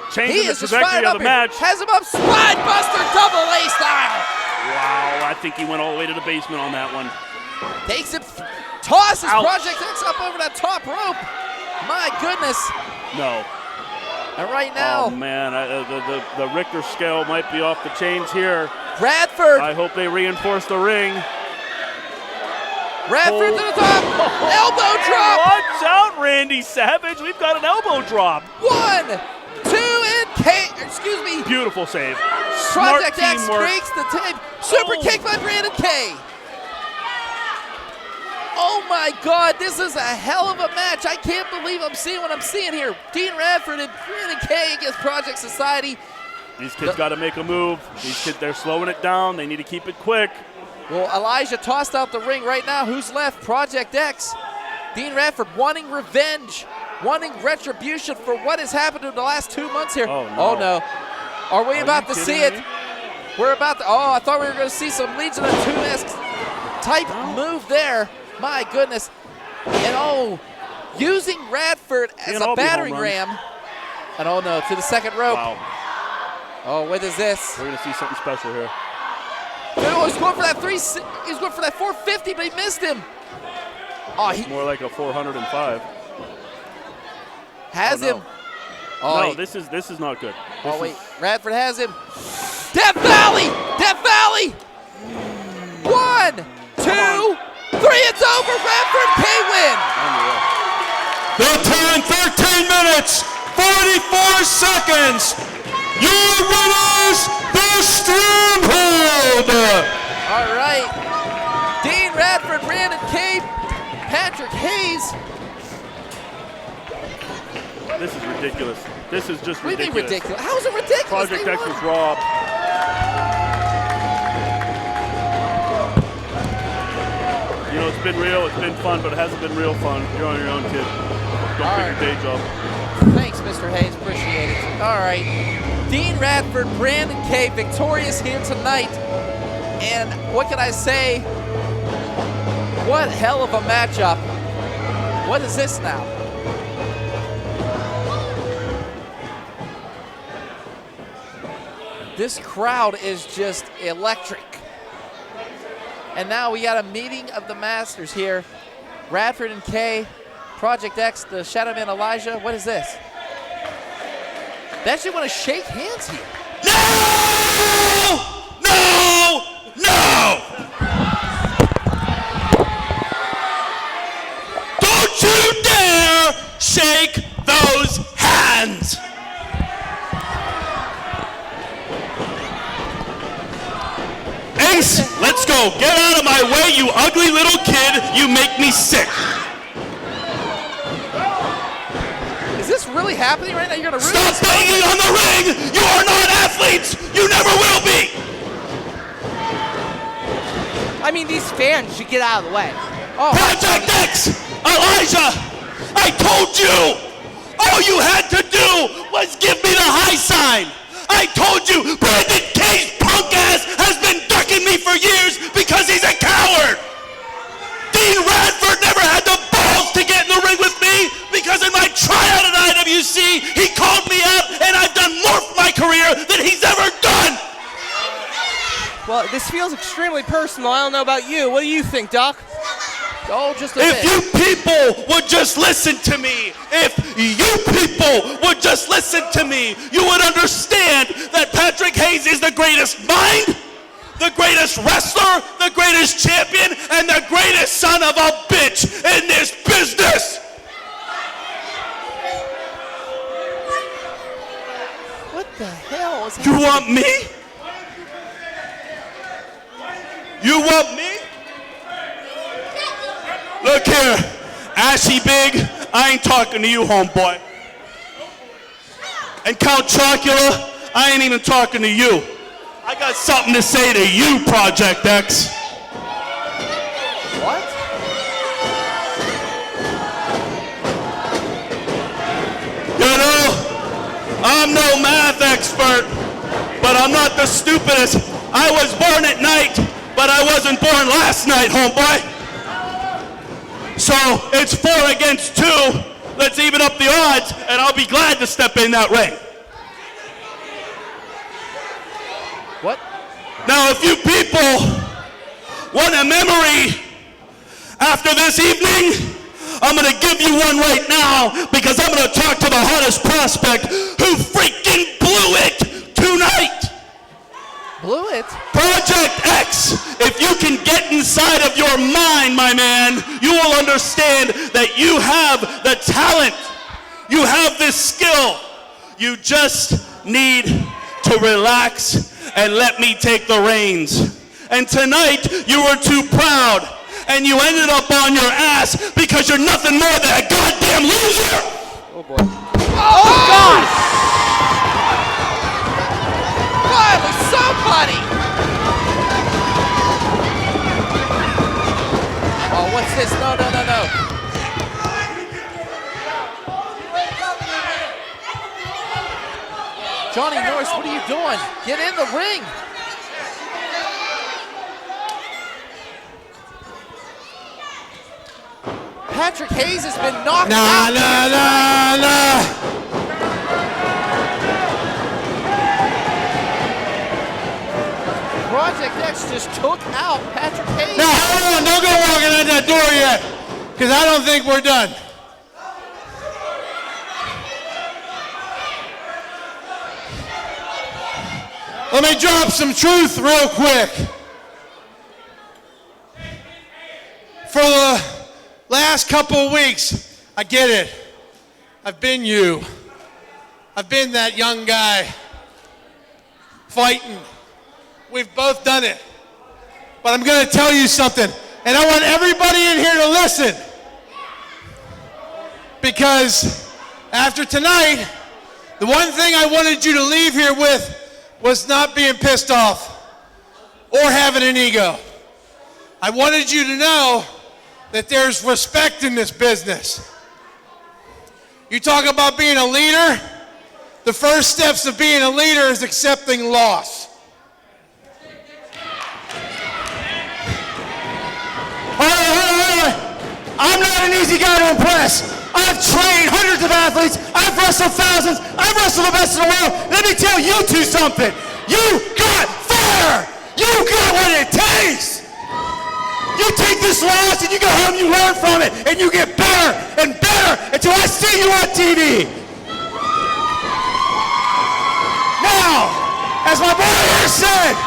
Changing the trajectory of the match. Has him up, Spine Buster, double A style. Wow, I think he went all the way to the basement on that one. Takes it, tosses Project X up over that top rope. My goodness. No. And right now. Oh, man, the Richter scale might be off the chains here. Radford. I hope they reinforce the ring. Radford to the top. Elbow drop. Watch out, Randy Savage. We've got an elbow drop. 1, 2, and K. Excuse me. Beautiful save. Project X breaks the tape. Super kick by Brandon K. Oh my God, this is a hell of a match. I can't believe I'm seeing what I'm seeing here. Dean Radford and Brandon K against Project Society. These kids got to make a move. These kids, they're slowing it down. They need to keep it quick. Well, Elijah tossed out the ring right now. Who's left? Project X. Dean Radford wanting revenge, wanting retribution for what has happened in the last 2 months here. Oh, no. Are we about to see it? We're about to, I thought we were going to see some Legion of Two-esque type move there. My goodness. And using Radford as a battering ram. And no, to the second rope. Wow. Oh, what is this? We're going to see something special here. Oh, he's going for that he's going for that 450, but he missed him. More like a 405. Has him. No, this is not good. Radford has him. Death Valley! Death Valley! 1, 2, 3, it's over. Radford K win. The time, 13 minutes, 44 seconds. Your winners, the Stronghold. All right. Dean Radford, Brandon K, Patrick Hayes. This is ridiculous. This is just ridiculous. What do you mean ridiculous? How is it ridiculous? Project X was robbed. You know, it's been real, it's been fun, but it hasn't been real fun. You're on your own, kid. Don't quit your day job. Thanks, Mr. Hayes. Appreciate it. All right. Dean Radford, Brandon K, victorious here tonight. And what can I say? What hell of a matchup. What is this now? This crowd is just electric. And now we got a meeting of the masters here. Radford and K, Project X, the Shadow Man Elijah. What is this? They actually want to shake hands here. No! No! No! Don't you dare shake those hands! Ace, let's go. Get out of my way, you ugly little kid. You make me sick. Is this really happening right now? You're going to ruin Stop banging on the ring! You are not athletes! You never will be! I mean, these fans should get out of the way. Project X! Elijah! I told you! All you had to do was give me the high sign! I told you Brandon K's punk ass has been ducking me for years because he's a coward! Dean Radford never had the balls to get in the ring with me because in my tryout at IWC, he called me out and I've done more for my career than he's ever done! Well, this feels extremely personal. I don't know about you. What do you think, Doc? Just a bit. If you people would just listen to me, if you people would just listen to me, you would understand that Patrick Hayes is the greatest mind, the greatest wrestler, the greatest champion, and the greatest son of a bitch in this business. What the hell is You happening? want me? You want me? Look here, Ashy Big, I ain't talking to you, homeboy. And Count Chocula, I ain't even talking to you. I got something to say to you, Project X. What? You know, I'm no math expert, but I'm not the stupidest. I was born at night, but I wasn't born last night, homeboy. So it's 4 against 2. Let's even up the odds, and I'll be glad to step in that ring. What? Now, if you people want a memory after this evening, I'm going to give you one right now because I'm going to talk to the hottest prospect who freaking blew it tonight. Blew it? Project X, if you can get inside of your mind, my man, you will understand that you have the talent. You have this skill. You just need to relax and let me take the reins. And tonight, you were too proud, and you ended up on your ass because you're nothing more than a goddamn loser! Oh, boy. Oh, God! Johnny Norris, what are you doing? Get in the ring. Patrick Hayes has been knocked out. Project X just took out Patrick Hayes. Now, hold on, don't go walking out that door yet, because I don't think we're done. Let me drop some truth real quick. For the last couple of weeks, I get it. I've been you. I've been that young guy fighting. We've both done it. But I'm going to tell you something, and I want everybody in here to listen. Because after tonight, the one thing I wanted you to leave here with was not being pissed off or having an ego. I wanted you to know that there's respect in this business. You talk about being a leader, the first steps of being a leader is accepting loss. I'm not an easy guy to impress. I've trained hundreds of athletes. I've wrestled thousands. I've wrestled the best in the world. Let me tell you two something. You got fire. You got what it takes. You take this loss and you go home, you learn from it, and you get better and better until I see you on TV. Now, as my boy here said,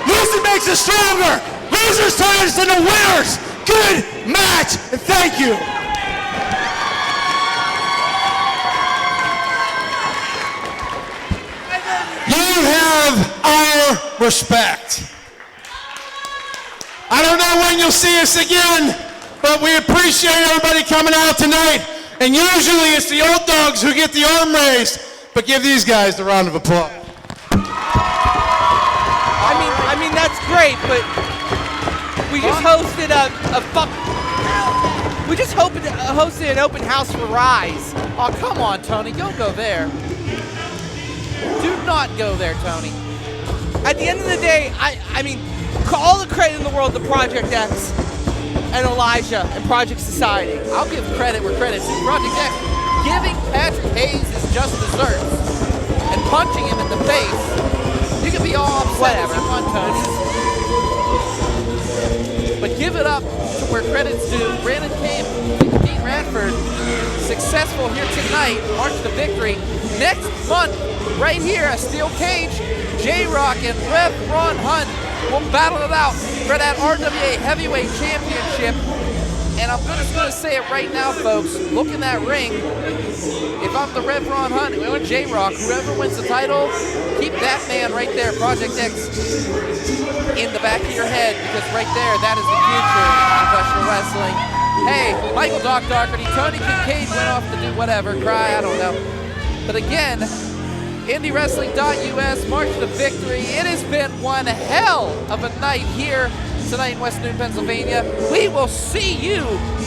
losing makes us stronger. Losers turn us into winners. Good match, and thank you. You have our respect. I don't know when you'll see us again, but we appreciate everybody coming out tonight. And usually it's the old dogs who get the arm raised, but give these guys the round of applause. I mean that's great, but we just hosted hosted an open house for Ryse. Oh, come on, Tony. Don't go there. Do not go there, Tony. At the end of the day, I mean, all the credit in the world to Project X and Elijah and Project Society. I'll give credit where credit's due. Project X giving Patrick Hayes his just desserts and punching him in the face. You can be all upset if you want, Tony. But give it up to where credit's due. Brandon K and Dean Radford successful here tonight, march to victory. Next month, right here at Steel Cage, J-Rock and Braun will battle it out for that RWA Heavyweight Championship. And I'm just going to say it right now, folks. Look in that ring. If I'm the Rev Ron Hunt or J-Rock, whoever wins the title, keep that man right there, Project X, in the back of your head, because right there, that is the future of professional wrestling. Hey, Michael Daugherty, Tony Kincaid went off to do whatever, cry, I don't know. But again, IndyWrestling.us, march to victory. It has been one hell of a night here tonight in West Newton, Pennsylvania. We will see you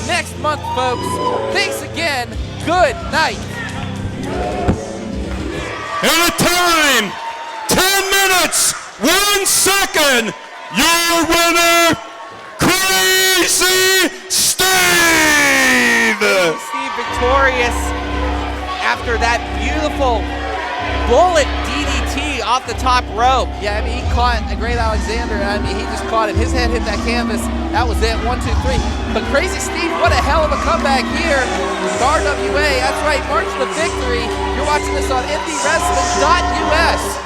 next month, folks. Thanks again. Good night. In a time, 10 minutes, 1 second, your winner, Crazy Steve! Steve victorious after that beautiful bullet DDT off the top rope. Yeah, I mean, he caught a Great Alexander. I mean, he just caught it. His head hit that canvas. That was it. 1, 2, 3. But Crazy Steve, what a hell of a comeback here. RWA, that's right, march to victory. You're watching this on IndyWrestling.us.